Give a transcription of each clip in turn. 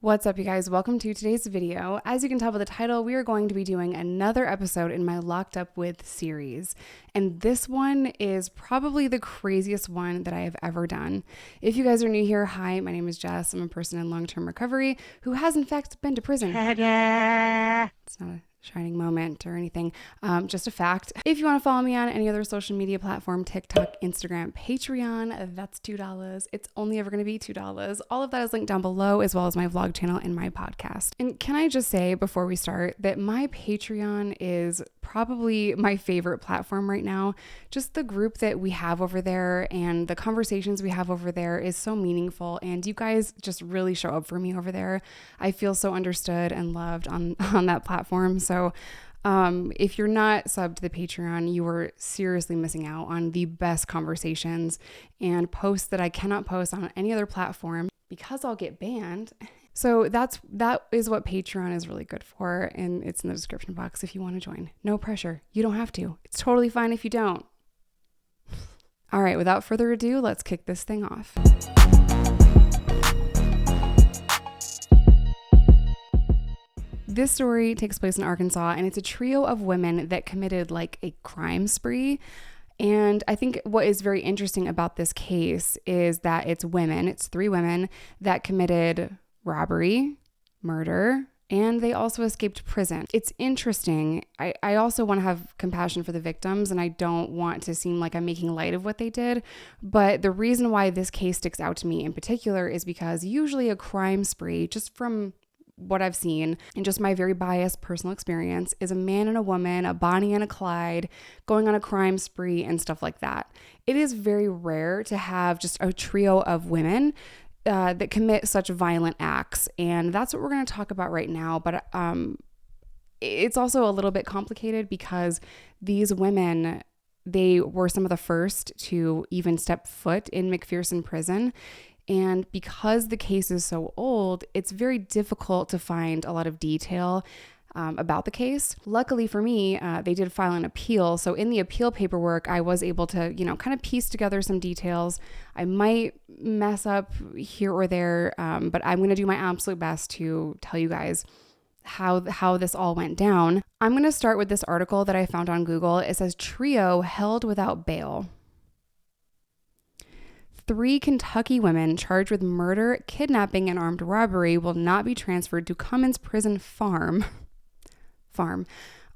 What's up, you guys? Welcome to today's video. As you can tell by the title, we are going to be doing another episode in my Locked Up With series. And this one is probably the craziest one that I have ever done. If you guys are new here, hi, my name is Jess. I'm a person in long-term recovery who has in fact been to prison. It's not a shining moment or anything, just a fact. If you want to follow me on any other social media platform, TikTok, Instagram, Patreon, that's $2. It's only ever going to be $2. All of that is linked down below, as well as my vlog channel and my podcast. And can I just say before we start that my Patreon is probably my favorite platform right now. Just the group that we have over there and the conversations we have over there is so meaningful, and you guys just really show up for me over there. I feel so understood and loved on that platform. So if you're not subbed to the Patreon, you are seriously missing out on the best conversations and posts that I cannot post on any other platform because I'll get banned. So that is what Patreon is really good for, and it's in the description box if you want to join. No pressure. You don't have to. It's totally fine if you don't. All right, without further ado, let's kick this thing off. This story takes place in Arkansas, and it's a trio of women that committed like a crime spree. And I think what is very interesting about this case is that it's three women that committed robbery, murder, and they also escaped prison. It's interesting. I also want to have compassion for the victims, and I don't want to seem like I'm making light of what they did. But the reason why this case sticks out to me in particular is because usually a crime spree, just from what I've seen and just my very biased personal experience, is a man and a woman, a Bonnie and a Clyde, going on a crime spree and stuff like that. It is very rare to have just a trio of women that commit such violent acts. And that's what we're going to talk about right now. But it's also a little bit complicated because these women, they were some of the first to even step foot in McPherson prison. And because the case is so old, it's very difficult to find a lot of detail about the case. Luckily for me, they did file an appeal. So in the appeal paperwork, I was able to, kind of piece together some details. I might mess up here or there, but I'm going to do my absolute best to tell you guys how this all went down. I'm going to start with this article that I found on Google. It says, "Trio held without bail. 3 Kentucky women charged with murder, kidnapping, and armed robbery will not be transferred to Cummins Prison Farm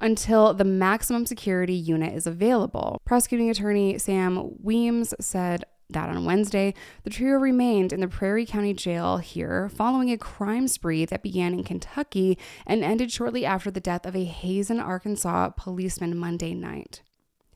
until the maximum security unit is available." Prosecuting attorney Sam Weems said that on Wednesday, the trio remained in the Prairie County Jail here following a crime spree that began in Kentucky and ended shortly after the death of a Hazen, Arkansas policeman Monday night.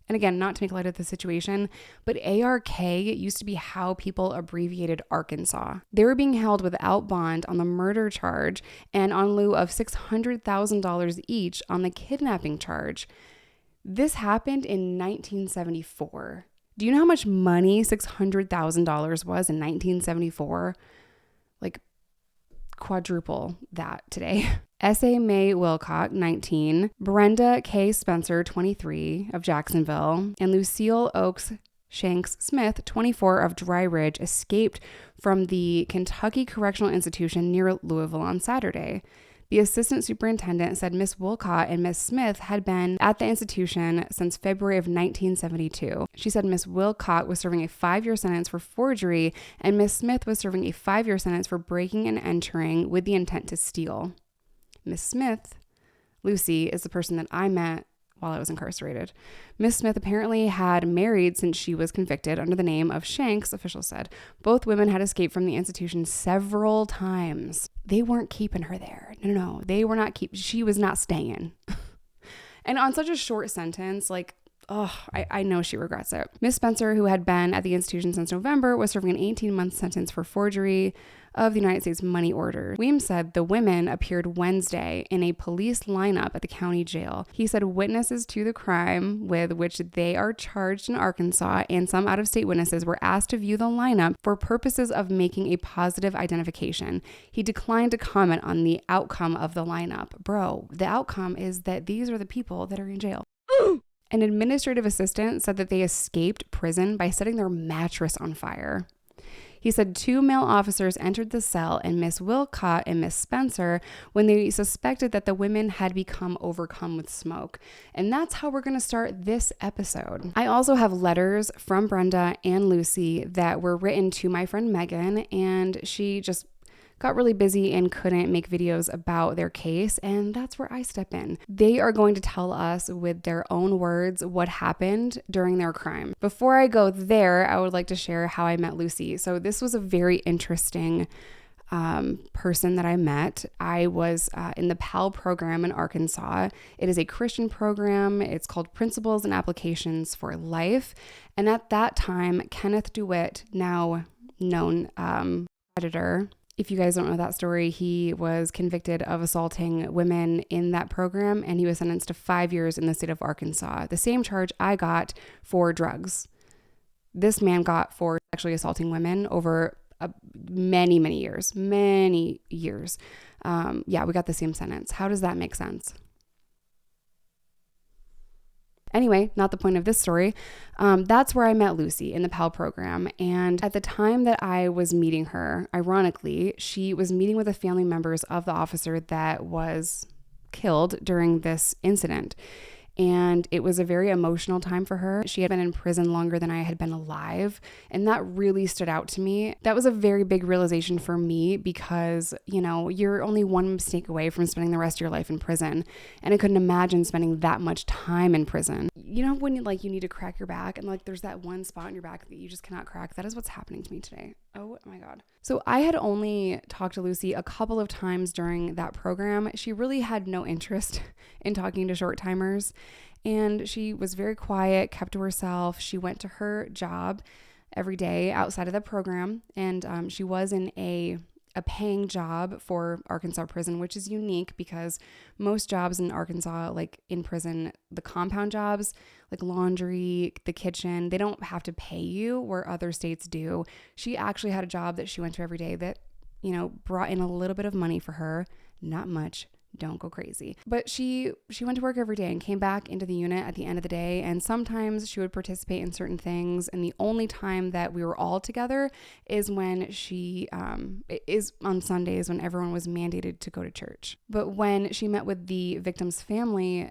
And again, not to make light of the situation, but ARK used to be how people abbreviated Arkansas. They were being held without bond on the murder charge and on lieu of $600,000 each on the kidnapping charge. This happened in 1974. Do you know how much money $600,000 was in 1974? Like quadruple that today. S.A. Mae Wilcock, 19, Brenda K. Spencer, 23, of Jacksonville, and Lucille Oaks Shanks Smith, 24, of Dry Ridge, escaped from the Kentucky Correctional Institution near Louisville on Saturday. The assistant superintendent said Miss Wilcott and Miss Smith had been at the institution since February of 1972. She said Miss Wilcott was serving a 5-year sentence for forgery, and Miss Smith was serving a 5-year sentence for breaking and entering with the intent to steal. Miss Smith, Lucy, is the person that I met while I was incarcerated. Miss Smith apparently had married since she was convicted under the name of Shanks, officials said. Both women had escaped from the institution several times. They weren't keeping her there. No, they were not she was not staying. And on such a short sentence, I know she regrets it. Miss Spencer, who had been at the institution since November, was serving an 18-month sentence for forgery of the United States money orders. Weems said the women appeared Wednesday in a police lineup at the county jail. He said witnesses to the crime with which they are charged in Arkansas and some out-of-state witnesses were asked to view the lineup for purposes of making a positive identification. He declined to comment on the outcome of the lineup. Bro, the outcome is that these are the people that are in jail. An administrative assistant said that they escaped prison by setting their mattress on fire. He He said 2 male officers entered the cell and Miss Wilcott and Miss Spencer when they suspected that the women had become overcome with smoke. And that's how we're going to start this episode. I also have letters from Brenda and Lucy that were written to my friend Megan, and she just got really busy and couldn't make videos about their case, and that's where I step in. They are going to tell us with their own words what happened during their crime. Before I go there, I would like to share how I met Lucy. So this was a very interesting person that I met. I was in the PAL program in Arkansas. It is a Christian program. It's called Principles and Applications for Life. And at that time, Kenneth DeWitt, now known predator. If you guys don't know that story, he was convicted of assaulting women in that program, and he was sentenced to 5 years in the state of Arkansas. The same charge I got for drugs. This man got for sexually assaulting women over many years. Yeah, we got the same sentence. How does that make sense? Anyway, not the point of this story. That's where I met Lucy, in the PAL program. And at the time that I was meeting her, ironically, she was meeting with the family members of the officer that was killed during this incident. And it was a very emotional time for her. She had been in prison longer than I had been alive. And that really stood out to me. That was a very big realization for me because, you know, you're only one mistake away from spending the rest of your life in prison. And I couldn't imagine spending that much time in prison. You know, when you need to crack your back and there's that one spot in your back that you just cannot crack. That is what's happening to me today. Oh my God. So I had only talked to Lucy a couple of times during that program. She really had no interest in talking to short timers. And she was very quiet, kept to herself. She went to her job every day outside of the program. And she was in a paying job for Arkansas prison, which is unique because most jobs in Arkansas, like in prison, the compound jobs, like laundry, the kitchen, they don't have to pay you where other states do. She actually had a job that she went to every day that, you know, brought in a little bit of money for her, not much. Don't go crazy. But she went to work every day and came back into the unit at the end of the day. And sometimes she would participate in certain things. And the only time that we were all together is when she is on Sundays when everyone was mandated to go to church. But when she met with the victim's family,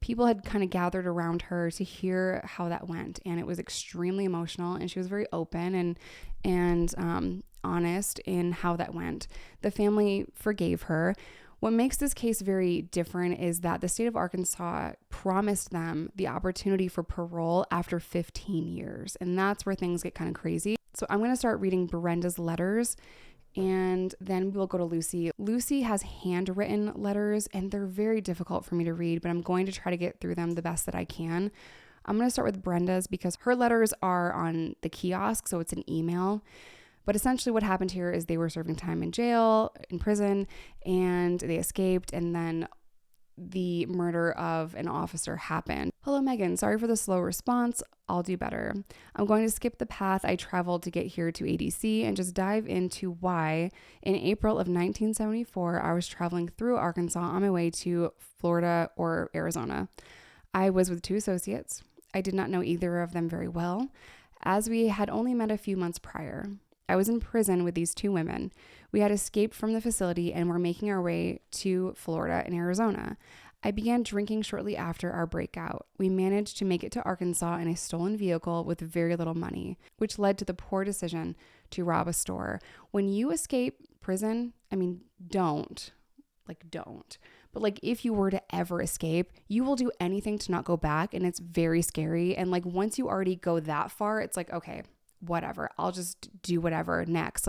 people had kind of gathered around her to hear how that went. And it was extremely emotional. And she was very open and honest in how that went. The family forgave her. What makes this case very different is that the state of Arkansas promised them the opportunity for parole after 15 years. And that's where things get kind of crazy. So I'm going to start reading Brenda's letters and then we'll go to Lucy. Lucy has handwritten letters and they're very difficult for me to read, but I'm going to try to get through them the best that I can. I'm going to start with Brenda's because her letters are on the kiosk, so it's an email. But essentially what happened here is they were serving time in jail, in prison, and they escaped, and then the murder of an officer happened. Hello, Megan. Sorry for the slow response. I'll do better. I'm going to skip the path I traveled to get here to ADC and just dive into why in April of 1974, I was traveling through Arkansas on my way to Florida or Arizona. I was with 2 associates. I did not know either of them very well, as we had only met a few months prior. I was in prison with these 2 women. We had escaped from the facility and were making our way to Florida and Arizona. I began drinking shortly after our breakout. We managed to make it to Arkansas in a stolen vehicle with very little money, which led to the poor decision to rob a store. When you escape prison, don't. But if you were to ever escape, you will do anything to not go back, and it's very scary. And once you already go that far, it's okay, whatever, I'll just do whatever next.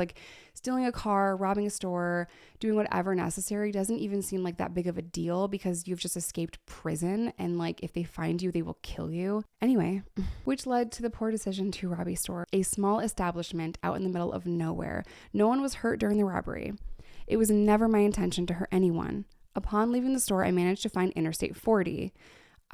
Stealing a car, robbing a store, doing whatever necessary doesn't even seem like that big of a deal because you've just escaped prison and if they find you, they will kill you. Anyway, which led to the poor decision to rob a store, a small establishment out in the middle of nowhere. No one was hurt during the robbery. It was never my intention to hurt anyone. Upon leaving the store, I managed to find Interstate 40.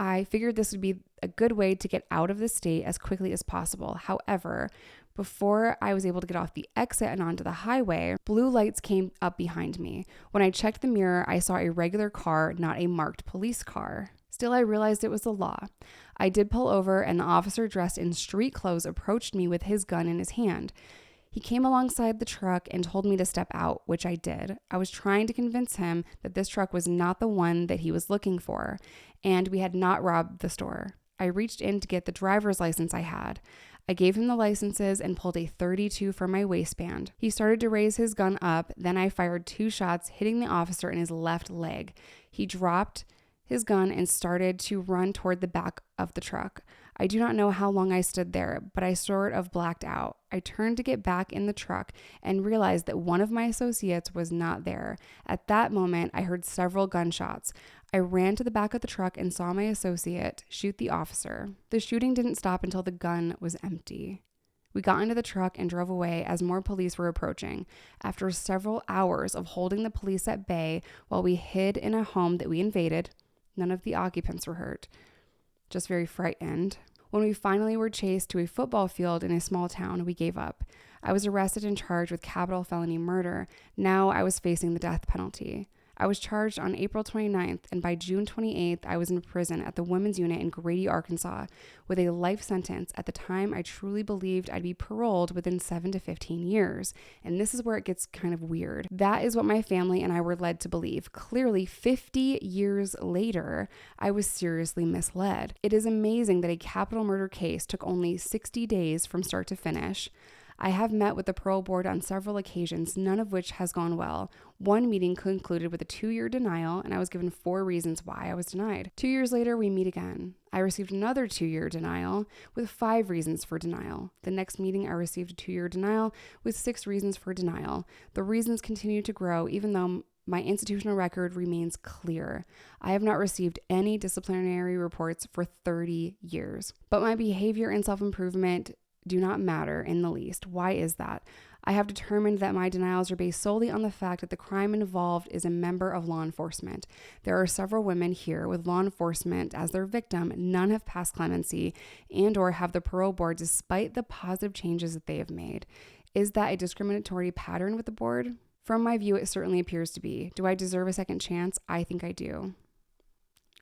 I figured this would be a good way to get out of the state as quickly as possible. However, before I was able to get off the exit and onto the highway, blue lights came up behind me. When I checked the mirror, I saw a regular car, not a marked police car. Still, I realized it was the law. I did pull over, and the officer dressed in street clothes approached me with his gun in his hand. He came alongside the truck and told me to step out, which I did. I was trying to convince him that this truck was not the one that he was looking for, and we had not robbed the store. I reached in to get the driver's license I had. I gave him the licenses and pulled a .32 from my waistband. He started to raise his gun up, then I fired 2 shots, hitting the officer in his left leg. He dropped his gun and started to run toward the back of the truck. I do not know how long I stood there, but I sort of blacked out. I turned to get back in the truck and realized that one of my associates was not there. At that moment, I heard several gunshots. I ran to the back of the truck and saw my associate shoot the officer. The shooting didn't stop until the gun was empty. We got into the truck and drove away as more police were approaching. After several hours of holding the police at bay while we hid in a home that we invaded, none of the occupants were hurt, just very frightened. When we finally were chased to a football field in a small town, we gave up. I was arrested and charged with capital felony murder. Now I was facing the death penalty. I was charged on April 29th, and by June 28th, I was in prison at the women's unit in Grady, Arkansas, with a life sentence. At the time, I truly believed I'd be paroled within 7 to 15 years. And this is where it gets kind of weird. That is what my family and I were led to believe. Clearly, 50 years later, I was seriously misled. It is amazing that a capital murder case took only 60 days from start to finish. I have met with the parole board on several occasions, none of which has gone well. One meeting concluded with a 2-year denial, and I was given 4 reasons why I was denied. 2 years later, we meet again. I received another 2-year denial with 5 reasons for denial. The next meeting, I received a 2-year denial with 6 reasons for denial. The reasons continue to grow, even though my institutional record remains clear. I have not received any disciplinary reports for 30 years. But my behavior and self-improvement do not matter in the least. Why is that? I have determined that my denials are based solely on the fact that the crime involved is a member of law enforcement. There are several women here with law enforcement as their victim. None have passed clemency and or have the parole board despite the positive changes that they have made. Is that a discriminatory pattern with the board? From my view, it certainly appears to be. Do I deserve a second chance? I think I do.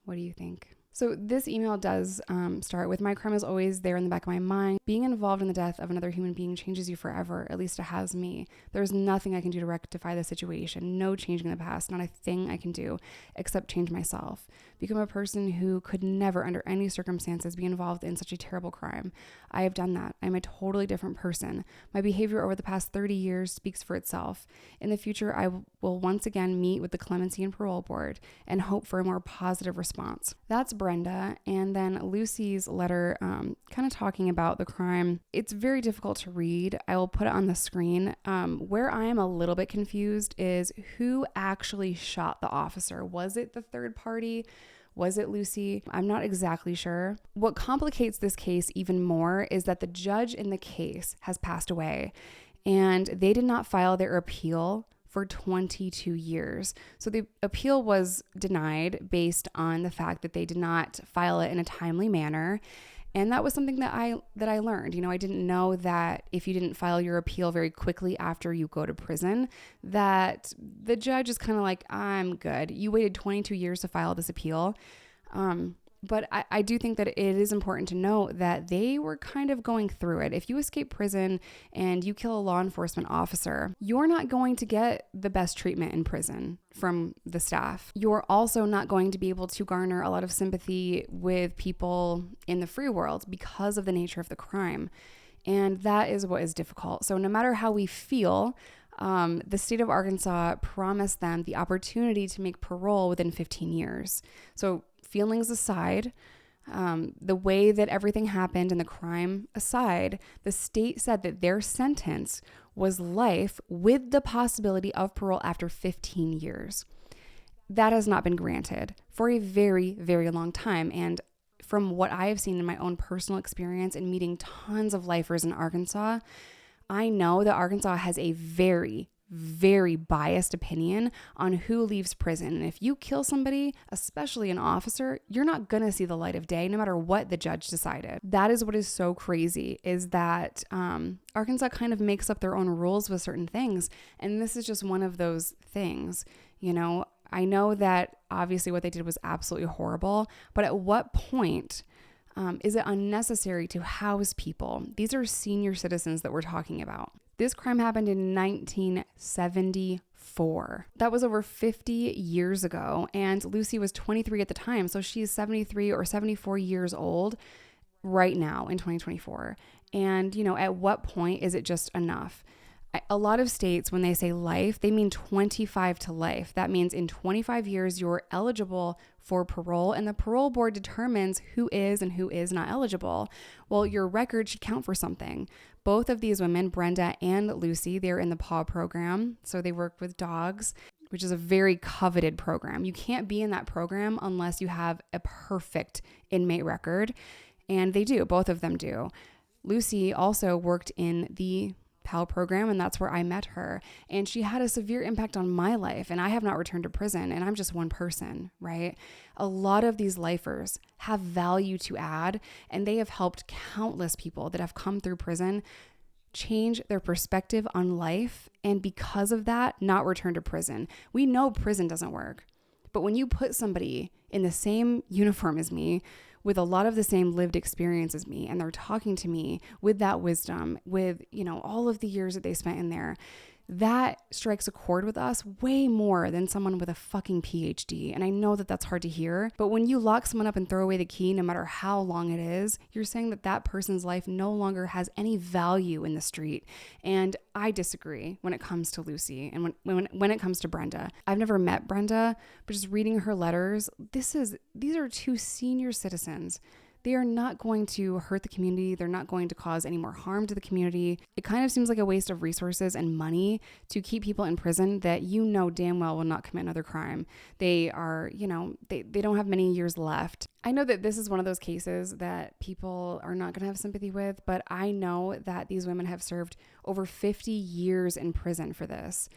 What do you think? So this email does start with, my crime is always there in the back of my mind. Being involved in the death of another human being changes you forever. At least it has me. There's nothing I can do to rectify the situation. No changing the past. Not a thing I can do except change myself. Become a person who could never, under any circumstances, be involved in such a terrible crime. I have done that. I'm a totally different person. My behavior over the past 30 years speaks for itself. In the future, I will once again meet with the Clemency and Parole Board and hope for a more positive response. That's Brenda. And then Lucy's letter, kind of talking about the crime. It's very difficult to read. I will put it on the screen. Where I am a little bit confused is who actually shot the officer. Was it the third party? Was it Lucy? I'm not exactly sure. What complicates this case even more is that the judge in the case has passed away, and they did not file their appeal for 22 years. So the appeal was denied based on the fact that they did not file it in a timely manner. And that was something that I learned. You know, I didn't know that if you didn't file your appeal very quickly after you go to prison, that the judge is kind of like, I'm good. You waited 22 years to file this appeal. But I do think that it is important to note that they were kind of going through it. If you escape prison and you kill a law enforcement officer, you're not going to get the best treatment in prison from the staff. You're also not going to be able to garner a lot of sympathy with people in the free world because of the nature of the crime. And that is what is difficult. So no matter how we feel, the state of Arkansas promised them the opportunity to make parole within 15 years. So feelings aside, the way that everything happened and the crime aside, the state said that their sentence was life with the possibility of parole after 15 years. That has not been granted for a very, very long time. And from what I have seen in my own personal experience and meeting tons of lifers in Arkansas, I know that Arkansas has a very, very biased opinion on who leaves prison. And if you kill somebody, especially an officer, you're not going to see the light of day no matter what the judge decided. That is what is so crazy, is that Arkansas kind of makes up their own rules with certain things. And this is just one of those things. You know, I know that obviously what they did was absolutely horrible, but at what point is it unnecessary to house people? These are senior citizens that we're talking about. This crime happened in 1974. That was over 50 years ago, and Lucy was 23 at the time, so she's 73 or 74 years old right now in 2024. And, at what point is it just enough? A lot of states, when they say life, they mean 25 to life. That means in 25 years, you're eligible for parole, and the parole board determines who is and who is not eligible. Well, your record should count for something. Both of these women, Brenda and Lucy, they're in the PAW program, so they work with dogs, which is a very coveted program. You can't be in that program unless you have a perfect inmate record, and they do. Both of them do. Lucy also worked in the PAL program, and that's where I met her, and she had a severe impact on my life, and I have not returned to prison, and I'm just one person, right? A lot of these lifers have value to add, and they have helped countless people that have come through prison change their perspective on life, and because of that, not return to prison. We know prison doesn't work, but when you put somebody in the same uniform as me, with a lot of the same lived experience as me, and they're talking to me with that wisdom, with, all of the years that they spent in there, that strikes a chord with us way more than someone with a fucking PhD. And I know that that's hard to hear, but when you lock someone up and throw away the key, no matter how long it is, you're saying that that person's life no longer has any value in the street. And I disagree when it comes to Lucy and when it comes to Brenda. I've never met Brenda, but just reading her letters, these are two senior citizens. They are not going to hurt the community. They're not going to cause any more harm to the community. It kind of seems like a waste of resources and money to keep people in prison that damn well will not commit another crime. They are, they don't have many years left. I know that this is one of those cases that people are not going to have sympathy with, but I know that these women have served over 50 years in prison for this.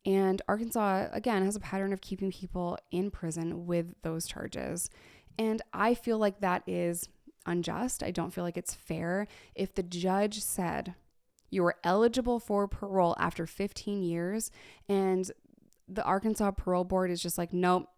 And Arkansas, again, has a pattern of keeping people in prison with those charges. And I feel like that is unjust. I don't feel like it's fair. If the judge said you were eligible for parole after 15 years and the Arkansas parole board is just like, nope,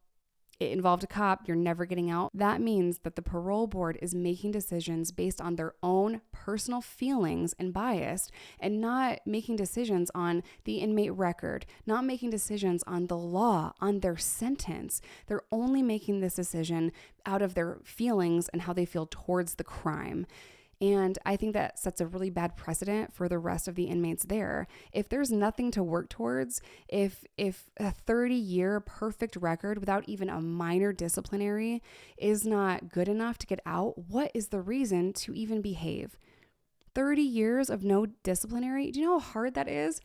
it involved a cop, you're never getting out, that means that the parole board is making decisions based on their own personal feelings and bias, and not making decisions on the inmate record, not making decisions on the law, on their sentence. They're only making this decision out of their feelings and how they feel towards the crime. And I think that sets a really bad precedent for the rest of the inmates there. If there's nothing to work towards, if a 30-year perfect record without even a minor disciplinary is not good enough to get out, what is the reason to even behave? 30 years of no disciplinary, do you know how hard that is?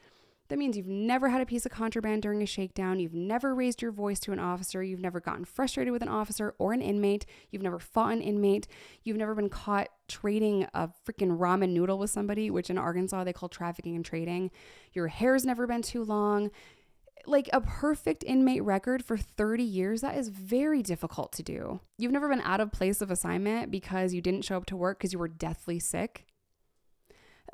That means you've never had a piece of contraband during a shakedown. You've never raised your voice to an officer. You've never gotten frustrated with an officer or an inmate. You've never fought an inmate. You've never been caught trading a freaking ramen noodle with somebody, which in Arkansas they call trafficking and trading. Your hair's never been too long. Like a perfect inmate record for 30 years, that is very difficult to do. You've never been out of place of assignment because you didn't show up to work because you were deathly sick.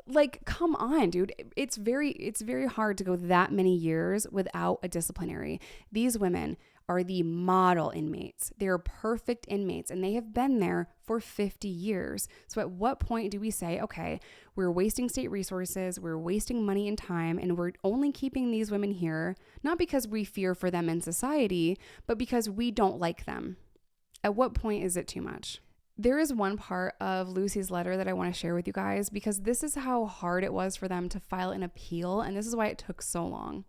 Like, come on, dude. It's very hard to go that many years without a disciplinary. These women are the model inmates. They're perfect inmates, and they have been there for 50 years. So at what point do we say, okay, we're wasting state resources, we're wasting money and time, and we're only keeping these women here, not because we fear for them in society, but because we don't like them? At what point is it too much? There is one part of Lucy's letter that I want to share with you guys, because this is how hard it was for them to file an appeal, and this is why it took so long.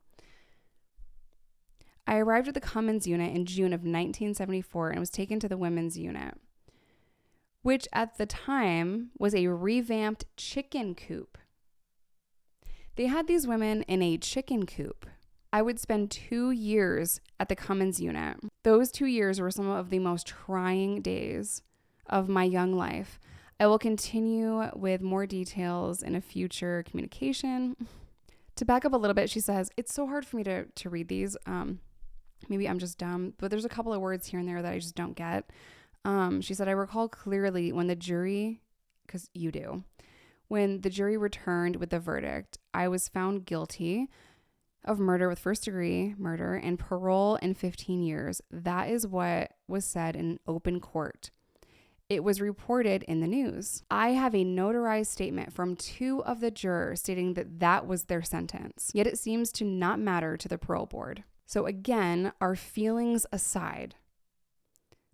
I arrived at the Cummins unit in June of 1974 and was taken to the women's unit, which at the time was a revamped chicken coop. They had these women in a chicken coop. I would spend 2 years at the Cummins unit. Those 2 years were some of the most trying days of my young life. I will continue with more details in a future communication. To back up a little bit, she says, it's so hard for me to read these. Maybe I'm just dumb, but there's a couple of words here and there that I just don't get. She said, I recall clearly when the jury, because you do, when the jury returned with the verdict, I was found guilty of murder with first-degree murder and parole in 15 years. That is what was said in open court. it was reported in the news. I have a notarized statement from 2 of the jurors stating that that was their sentence, yet it seems to not matter to the parole board. So again, our feelings aside,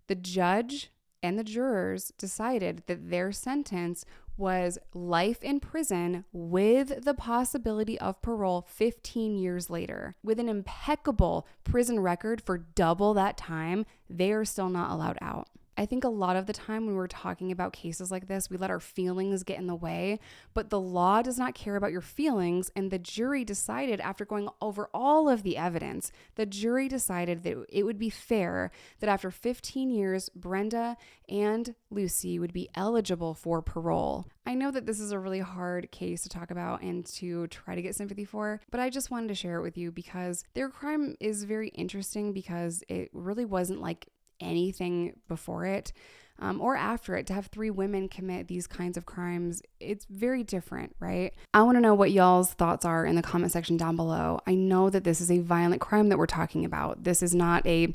the judge and the jurors decided that their sentence was life in prison with the possibility of parole 15 years later. With an impeccable prison record for double that time, they are still not allowed out. I think a lot of the time when we're talking about cases like this, we let our feelings get in the way, but the law does not care about your feelings. And the jury decided, after going over all of the evidence, the jury decided that it would be fair that after 15 years, Brenda and Lucy would be eligible for parole. I know that this is a really hard case to talk about and to try to get sympathy for, but I just wanted to share it with you because their crime is very interesting because it really wasn't like anything before it or after it. To have 3 women commit these kinds of crimes, it's very different, right? I want to know what y'all's thoughts are in the comment section down below. I know that this is a violent crime that we're talking about. This is not a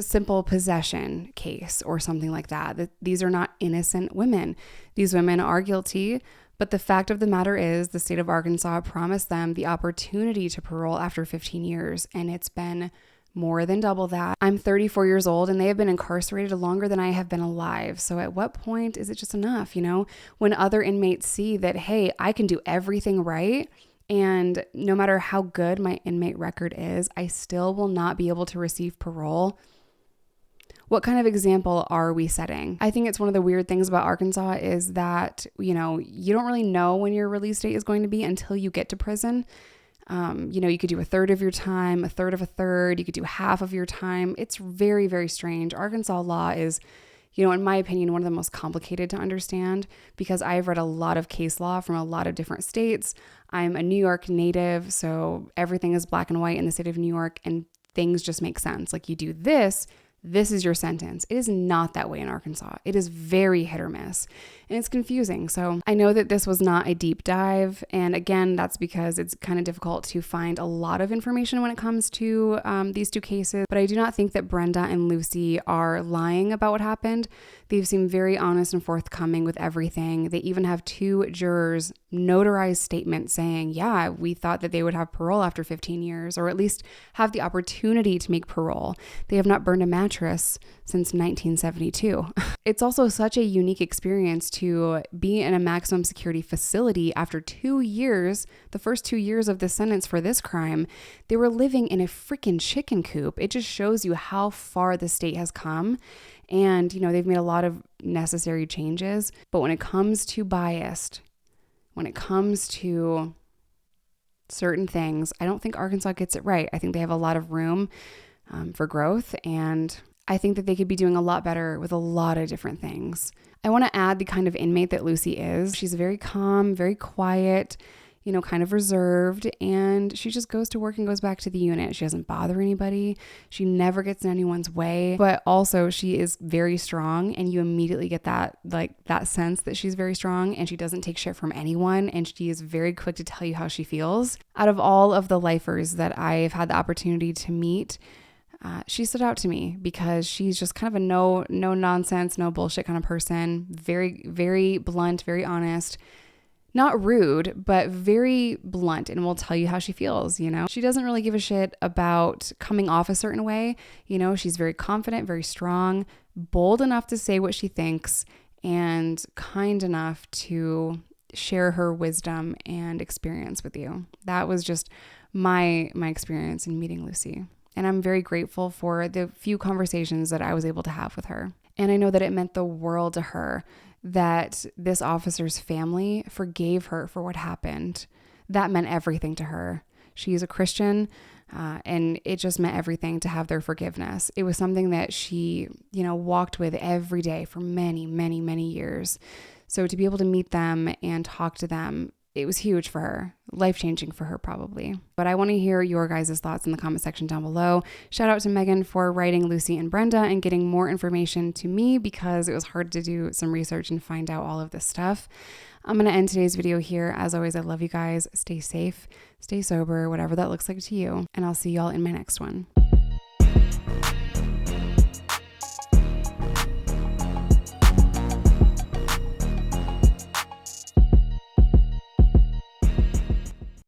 simple possession case or something like that. These are not innocent women. These women are guilty. But the fact of the matter is the state of Arkansas promised them the opportunity to parole after 15 years, and it's been more than double that. I'm 34 years old and they have been incarcerated longer than I have been alive. So at what point is it just enough? When other inmates see that, hey, I can do everything right, and no matter how good my inmate record is, I still will not be able to receive parole. What kind of example are we setting? I think it's one of the weird things about Arkansas is that, you don't really know when your release date is going to be until you get to prison. You could do a third of your time, a third of a third, you could do half of your time. It's very, very strange. Arkansas law is, in my opinion, one of the most complicated to understand because I've read a lot of case law from a lot of different states. I'm a New York native, so everything is black and white in the state of New York and things just make sense. Like you do this is your sentence. It is not that way in Arkansas. It is very hit or miss and it's confusing. So I know that this was not a deep dive. And again, that's because it's kind of difficult to find a lot of information when it comes to these 2 cases. But I do not think that Brenda and Lucy are lying about what happened. They've seemed very honest and forthcoming with everything. They even have 2 jurors notarized statements saying, yeah, we thought that they would have parole after 15 years, or at least have the opportunity to make parole. They have not burned a mattress since 1972. It's also such a unique experience to be in a maximum security facility after 2 years, the first 2 years of the sentence for this crime. They were living in a freaking chicken coop. It just shows you how far the state has come. And, they've made a lot of necessary changes. But when it comes to biased, when it comes to certain things, I don't think Arkansas gets it right. I think they have a lot of room for growth. And I think that they could be doing a lot better with a lot of different things. I want to add the kind of inmate that Lucy is. She's very calm, very quiet, kind of reserved, and she just goes to work and goes back to the unit. She doesn't bother anybody. She never gets in anyone's way, but also she is very strong, and you immediately get that sense that she's very strong and she doesn't take shit from anyone, and she is very quick to tell you how she feels. Out of all of the lifers that I've had the opportunity to meet, she stood out to me because she's just kind of a no nonsense, no bullshit kind of person. Very, very blunt, very honest. Not rude, but very blunt, and will tell you how she feels, She doesn't really give a shit about coming off a certain way. She's very confident, very strong, bold enough to say what she thinks, and kind enough to share her wisdom and experience with you. That was just my experience in meeting Lucy. And I'm very grateful for the few conversations that I was able to have with her. And I know that it meant the world to her that this officer's family forgave her for what happened. That meant everything to her. She's a Christian, and it just meant everything to have their forgiveness. It was something that she, walked with every day for many, many, many years. So to be able to meet them and talk to them, it was huge for her, life-changing for her probably. But I want to hear your guys' thoughts in the comment section down below. Shout out to Megan for writing Lucy and Brenda and getting more information to me because it was hard to do some research and find out all of this stuff. I'm going to end today's video here. As always, I love you guys. Stay safe, stay sober, whatever that looks like to you. And I'll see y'all in my next one.